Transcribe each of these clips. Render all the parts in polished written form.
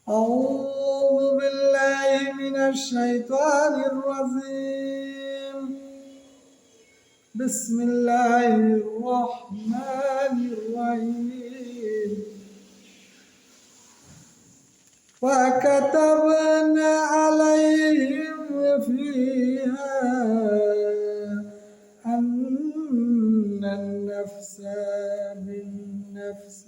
أعوذ بالله من الشيطان الرجيم. بسم الله الرحمن الرحيم. وكتبنا عليهم فيها أن النفس بالنفس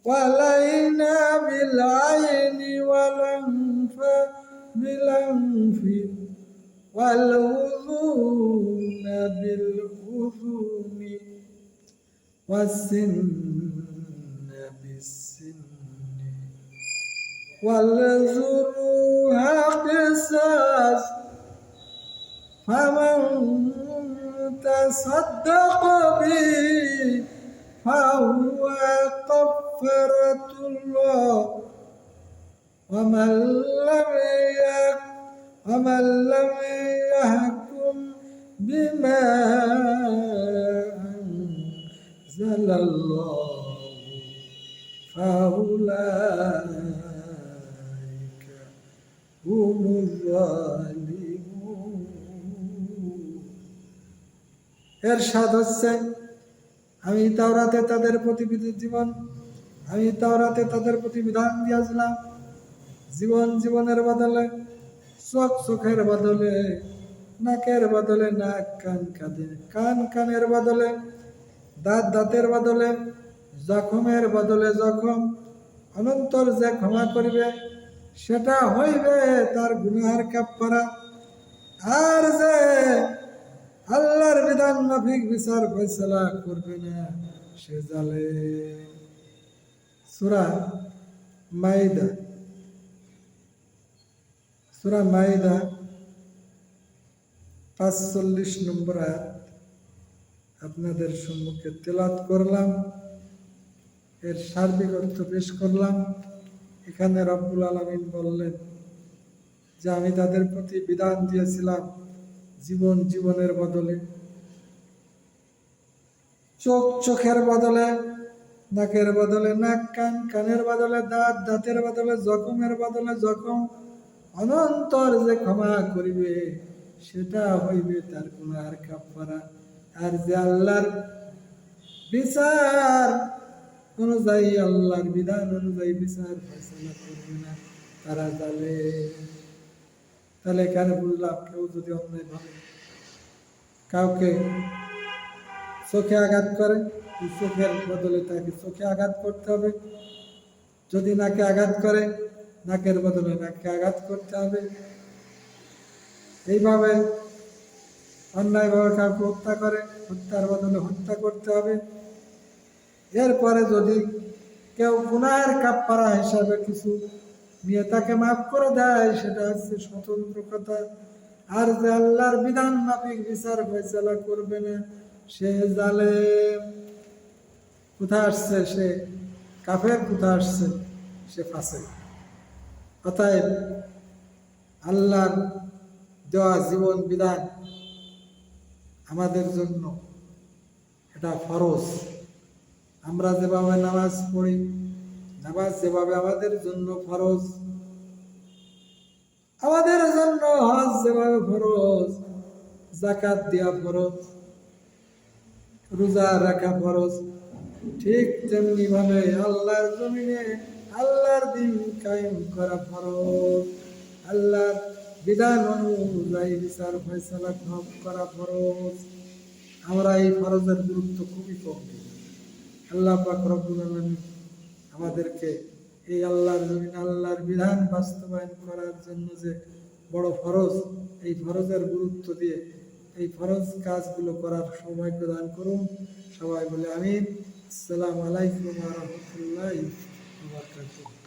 والعين بالعين والأنف بالأنف والأذن بالأذن والسن بالسن والجروح قصاص فمن تصدق به فهو كفارة الله ومن لم يحكم بما أنزل الله فأولئك هم الظالمون. ইরশাদ হচ্ছে, আমি তাওরাতে তাদের প্রতি বিধান দিয়েছিলাম, জীবনের বদলে চোখের বদলে নাকের বদলে নাক, কানের বদলে দাঁতের বদলে জখমের বদলে জখম। অনন্তর যে ক্ষমা করিবে সেটা হইবে তার গুনাহের কাফারা। আর যে আল্লাহর বিধান মাফিক বিচার ফয়সালা করবে না সে জালেম। সূরা মাইদা 45 নম্বর আয়াত আপনাদের সম্মুখে তেলাওয়াত করলাম, এর সার্বিক অর্থ পেশ করলাম। এখানে রব্বুল আলামিন বললেন যে আমি তাদের প্রতি বিধান দিয়েছিলাম জীবনের বদলে চোখের বদলে নাকের বদলে নাক, কানের বদলে দাঁতের বদলে জখমের বদলে জখম। অনন্তর যে ক্ষমা করিবে সেটা হইবে তার গুনাহের কাফারা। আর যে আল্লাহর বিচার অনুযায়ী, আল্লাহর বিধান অনুযায়ী বিচার ফয়সালা করবে না তারা জালেম। তাহলে এখানে বুঝলাম, কেউ যদি অন্যায় ভাবে কাউকে চোখে আঘাত করে, চোখের বদলে তাকে চোখে আঘাত করতে হবে। যদি নাকে আঘাত করে, নাকের বদলে নাকে আঘাত করতে হবে। এইভাবে অন্যায়ভাবে কাউকে হত্যা করে, হত্যার বদলে হত্যা করতে হবে। এরপরে যদি কেউ গুনাহের কাফারা হিসাবে কিছু নিয়ে তাকে মাফ করে দেয় সেটা হচ্ছে স্বতন্ত্র কথা। আর যে আল্লাহর বিধান মাফিক বিচার ফয়সালা করবে না সে জালেম। কোথায় আসছে সে কাফের, কোথায় আসছে সে ফাসিক। অতএব আল্লাহর দেওয়া জীবন বিধান আমাদের জন্য এটা ফরজ। আমরা যেভাবে নামাজ পড়ি, নামাজ যেভাবে আমাদের জন্য ফরজ, আমাদের জন্য হজ যেভাবে ফরজ, যাকাত দেওয়া ফরজ, রোজা রাখা ফরজ, ঠিক তেমনি ভাবে আল্লাহর জমিনে আল্লাহর দ্বীন কায়েম করা ফরজ। আল্লাহর বিধান অনুযায়ী বিচার ফয়সালা করা ফরজ। আমরা এই ফরজের গুরুত্ব খুবই কম দিই। আল্লাহ পাক রব্বুল আলামিন আমাদেরকে এই আল্লাহর জমিন আল্লাহর বিধান বাস্তবায়ন করার জন্য যে বড় ফরজ, এই ফরজের গুরুত্ব দিয়ে এই ফরজ কাজগুলো করার সৌভাগ্য দান করুন। সবাই বলে আমিন। আসসালামু আলাইকুম ওয়া রাহমাতুল্লাহি ওয়া বারাকাতুহু।